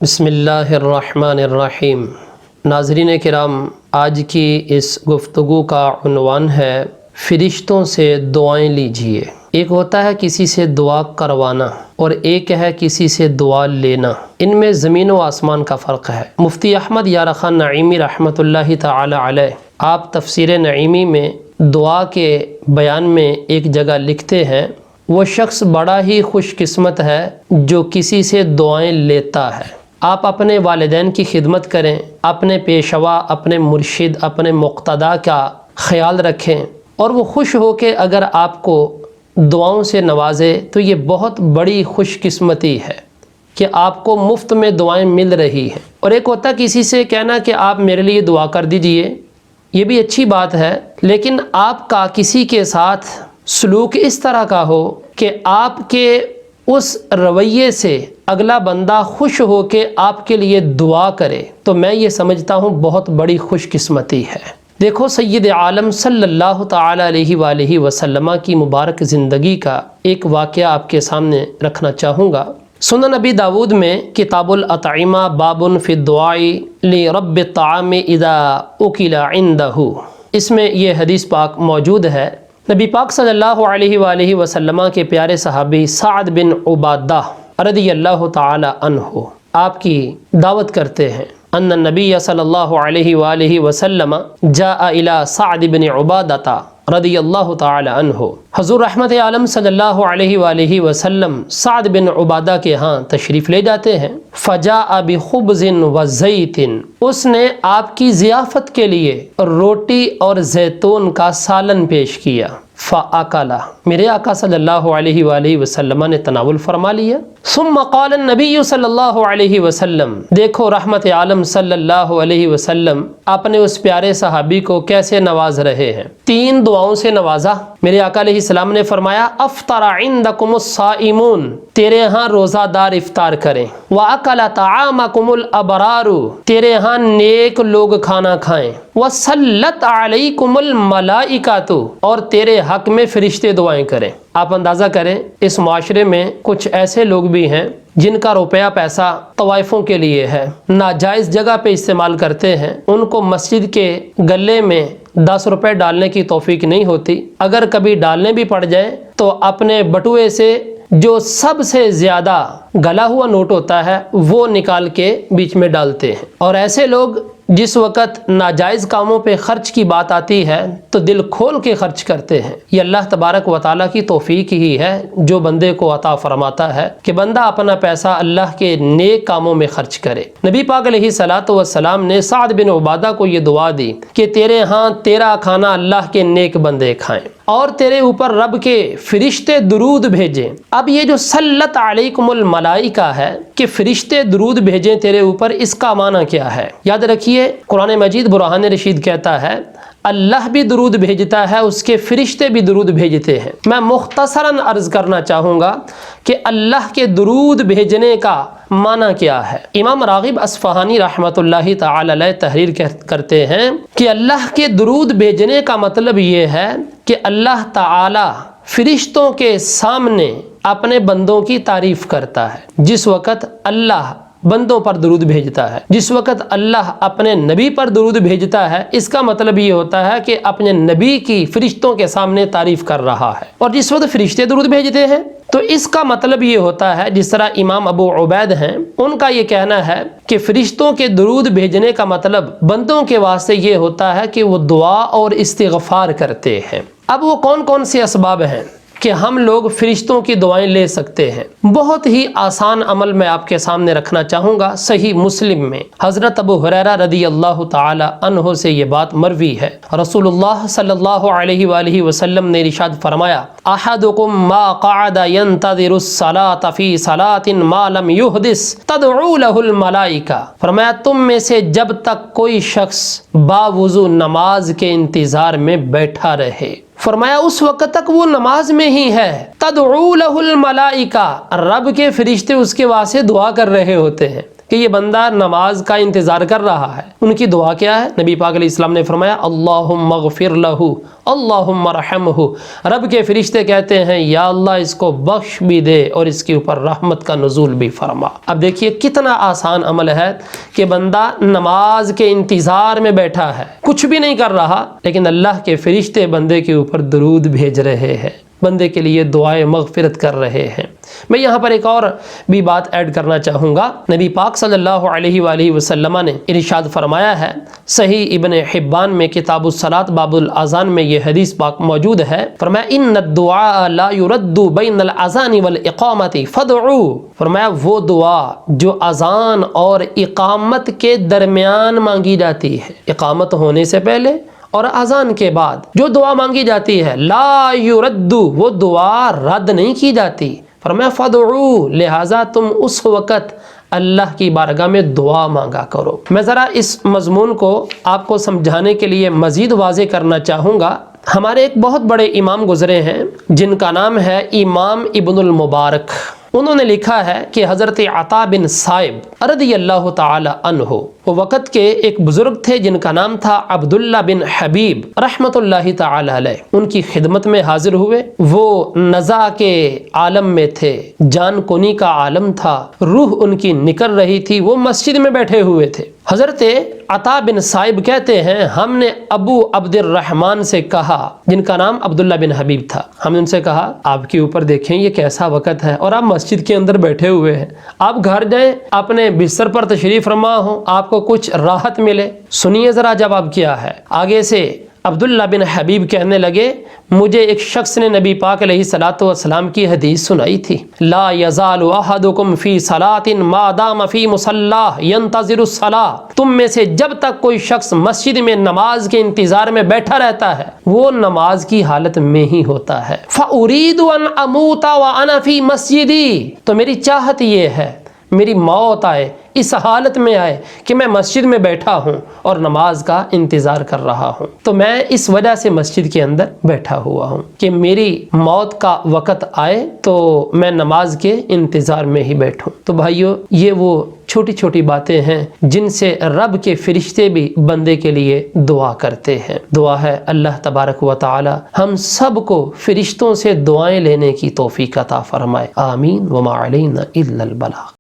بسم اللہ الرحمن الرحیم۔ ناظرین کرام، آج کی اس گفتگو کا عنوان ہے فرشتوں سے دعائیں لیجئے۔ ایک ہوتا ہے کسی سے دعا کروانا اور ایک ہے کسی سے دعا لینا، ان میں زمین و آسمان کا فرق ہے۔ مفتی احمد یار خان نعیمی رحمۃ اللہ تعالی علیہ آپ تفسیر نعیمی میں دعا کے بیان میں ایک جگہ لکھتے ہیں، وہ شخص بڑا ہی خوش قسمت ہے جو کسی سے دعائیں لیتا ہے۔ آپ اپنے والدین کی خدمت کریں، اپنے پیشوا، اپنے مرشد، اپنے مقتدی کا خیال رکھیں اور وہ خوش ہو کے اگر آپ کو دعاؤں سے نوازے تو یہ بہت بڑی خوش قسمتی ہے کہ آپ کو مفت میں دعائیں مل رہی ہیں۔ اور ایک ہوتا کسی سے کہنا کہ آپ میرے لیے دعا کر دیجئے، یہ بھی اچھی بات ہے، لیکن آپ کا کسی کے ساتھ سلوک اس طرح کا ہو کہ آپ کے اس رویے سے اگلا بندہ خوش ہو کے آپ کے لیے دعا کرے، تو میں یہ سمجھتا ہوں بہت بڑی خوش قسمتی ہے۔ دیکھو سید عالم صلی اللہ تعالی علیہ وآلہ وسلم کی مبارک زندگی کا ایک واقعہ آپ کے سامنے رکھنا چاہوں گا۔ سنن نبی داود میں کتاب الاطعمہ باب فی الدعاء لرب الطعام اذا اکل عندہ، اس میں یہ حدیث پاک موجود ہے۔ نبی پاک صلی اللہ علیہ وآلہ وسلم کے پیارے صحابی سعد بن عبادہ رضی اللہ تعالی عنہ آپ کی دعوت کرتے ہیں۔ ان النبی صلی اللہ علیہ وآلہ وسلم جاء الى سعد بن عبادہ رضی اللہ تعالی عنہ، حضور رحمت عالم صلی اللہ علیہ وآلہ وسلم سعد بن عبادہ کے ہاں تشریف لے جاتے ہیں۔ فجاء بخبز وزیت، اس نے آپ کی ضیافت کے لیے روٹی اور زیتون کا سالن پیش کیا۔ فاکل، میرے آقا صلی اللہ علیہ وآلہ وسلم نے تناول فرما لیا۔ ثم قال النبی صلی اللہ علیہ وسلم، دیکھو رحمت عالم صلی اللہ علیہ وسلم اپنے اس پیارے صحابی کو کیسے نواز رہے ہیں۔ تین دعاؤں سے نوازا۔ میرے آقا علیہ السلام نے فرمایا افطر عندکم الصائمون، تیرے ہاں روزہ دار افطار کریں۔ واکل طعامکم الابرار، تیرے ہاں نیک لوگ کھانا کھائیں۔ وصلت علیکم الملائکۃ، اور تیرے حق میں فرشتے دعائیں کریں۔ آپ اندازہ کریں اس معاشرے میں کچھ ایسے لوگ بھی ہیں جن کا روپیہ پیسہ طوائفوں کے لیے ہے، ناجائز جگہ پہ استعمال کرتے ہیں، ان کو مسجد کے گلے میں 10 روپے ڈالنے کی توفیق نہیں ہوتی، اگر کبھی ڈالنے بھی پڑ جائیں تو اپنے بٹوے سے جو سب سے زیادہ گلا ہوا نوٹ ہوتا ہے وہ نکال کے بیچ میں ڈالتے ہیں۔ اور ایسے لوگ جس وقت ناجائز کاموں پہ خرچ کی بات آتی ہے تو دل کھول کے خرچ کرتے ہیں۔ یہ اللہ تبارک و تعالیٰ کی توفیق ہی ہے جو بندے کو عطا فرماتا ہے کہ بندہ اپنا پیسہ اللہ کے نیک کاموں میں خرچ کرے۔ نبی پاک علیہ الصلوۃ والسلام نے سعد بن عبادہ کو یہ دعا دی کہ تیرے ہاں تیرا کھانا اللہ کے نیک بندے کھائیں اور تیرے اوپر رب کے فرشتے درود بھیجیں۔ اب یہ جو سلت علیکم الملائکہ ہے کہ فرشتے درود بھیجیں تیرے اوپر، اس کا معنی کیا ہے؟ یاد رکھیے قرآن مجید برہان رشید کہتا ہے اللہ بھی درود بھیجتا ہے، اس کے فرشتے بھی درود بھیجتے ہیں۔ میں مختصراً عرض کرنا چاہوں گا کہ اللہ کے درود بھیجنے کا معنی کیا ہے۔ امام راغب اصفہانی رحمۃ اللہ تعالی علیہ تحریر کرتے ہیں کہ اللہ کے درود بھیجنے کا مطلب یہ ہے کہ اللہ تعالی فرشتوں کے سامنے اپنے بندوں کی تعریف کرتا ہے۔ جس وقت اللہ بندوں پر درود بھیجتا ہے، جس وقت اللہ اپنے نبی پر درود بھیجتا ہے، اس کا مطلب یہ ہوتا ہے کہ اپنے نبی کی فرشتوں کے سامنے تعریف کر رہا ہے۔ اور جس وقت فرشتے درود بھیجتے ہیں تو اس کا مطلب یہ ہوتا ہے، جس طرح امام ابو عبید ہیں ان کا یہ کہنا ہے کہ فرشتوں کے درود بھیجنے کا مطلب بندوں کے واسطے یہ ہوتا ہے کہ وہ دعا اور استغفار کرتے ہیں۔ اب وہ کون کون سے اسباب ہیں کہ ہم لوگ فرشتوں کی دعائیں لے سکتے ہیں؟ بہت ہی آسان عمل میں آپ کے سامنے رکھنا چاہوں گا۔ صحیح مسلم میں حضرت ابو ہریرہ رضی اللہ تعالی عنہ سے یہ بات مروی ہے، رسول اللہ صلی اللہ علیہ وآلہ وسلم نے ارشاد فرمایا احدکم ما قعد ينتظر الصلاة فی صلاة ما لم يحدث تدعو له الملائکہ، فرمایا تم میں سے جب تک کوئی شخص باوضو نماز کے انتظار میں بیٹھا رہے، فرمایا اس وقت تک وہ نماز میں ہی ہے، تدعو له الملائکہ، رب کے فرشتے اس کے واسطے دعا کر رہے ہوتے ہیں۔ کہ یہ بندہ نماز کا انتظار کر رہا ہے، ان کی دعا کیا ہے؟ نبی پاک علیہ السلام نے فرمایا اللہم اغفر لہ اللہم ارحمہ، رب کے فرشتے کہتے ہیں یا اللہ اس کو بخش بھی دے اور اس کے اوپر رحمت کا نزول بھی فرما۔ اب دیکھیے کتنا آسان عمل ہے کہ بندہ نماز کے انتظار میں بیٹھا ہے، کچھ بھی نہیں کر رہا، لیکن اللہ کے فرشتے بندے کے اوپر درود بھیج رہے ہیں، بندے کے لیے دعائیں مغفرت کر رہے ہیں۔ میں یہاں پر ایک اور بھی بات ایڈ کرنا چاہوں گا۔ نبی پاک صلی اللہ علیہ وآلہ وسلم نے ارشاد فرمایا ہے، صحیح ابن حبان میں کتاب الصلاۃ باب الاذان میں یہ حدیث پاک موجود ہے، فرمایا ان الدعاء لا يرد بین الاذان والاقامت فادعوا، فرمایا وہ دعا جو اذان اور اقامت کے درمیان مانگی جاتی ہے، اقامت ہونے سے پہلے اور اذان کے بعد جو دعا مانگی جاتی ہے، لا یرد، وہ دعا رد نہیں کی جاتی، فرمایا فادعوا، لہٰذا تم اس وقت اللہ کی بارگاہ میں دعا مانگا کرو۔ میں ذرا اس مضمون کو آپ کو سمجھانے کے لیے مزید واضح کرنا چاہوں گا۔ ہمارے ایک بہت بڑے امام گزرے ہیں جن کا نام ہے امام ابن المبارک، انہوں نے لکھا ہے کہ حضرت عطا بن صائب رضی اللہ تعالی عنہ وہ وقت کے ایک بزرگ تھے جن کا نام تھا عبداللہ بن حبیب رحمت اللہ تعالی علیہ، ان کی خدمت میں حاضر ہوئے۔ وہ نزع کے عالم میں تھے، جان کنی کا عالم تھا، روح ان کی نکل رہی تھی، وہ مسجد میں بیٹھے ہوئے تھے۔ حضرت عطا بن صائب کہتے ہیں ہم نے ابو عبد الرحمن سے کہا، جن کا نام عبداللہ بن حبیب تھا، ہم نے ان سے کہا آپ کے اوپر دیکھیں یہ کیسا وقت ہے اور آپ مسجد کے اندر بیٹھے ہوئے ہیں، آپ گھر جائیں اپنے بستر پر تشریف فرما ہو، آپ کو کچھ راحت ملے۔ سنیے ذرا جواب کیا ہے۔ آگے سے عبداللہ بن حبیب کہنے لگے مجھے ایک شخص نے نبی پاک علیہ الصلاۃ والسلام کی حدیث سنائی تھی، لا یزال احدکم فی صلاۃ ما دام فی مصلاہ ینتظر الصلاۃ، تم میں سے جب تک کوئی شخص مسجد میں نماز کے انتظار میں بیٹھا رہتا ہے وہ نماز کی حالت میں ہی ہوتا ہے، فارید ان اموت وانا فی مسجدی، تو میری چاہت یہ ہے میری موت آئے، اس حالت میں آئے کہ میں مسجد میں بیٹھا ہوں اور نماز کا انتظار کر رہا ہوں، تو میں اس وجہ سے مسجد کے اندر بیٹھا ہوا ہوں کہ میری موت کا وقت آئے تو میں نماز کے انتظار میں ہی بیٹھوں۔ تو بھائیو یہ وہ چھوٹی چھوٹی باتیں ہیں جن سے رب کے فرشتے بھی بندے کے لیے دعا کرتے ہیں۔ دعا ہے اللہ تبارک و تعالی ہم سب کو فرشتوں سے دعائیں لینے کی توفیق عطا فرمائے، آمین۔ وما علینا الا البلاغ۔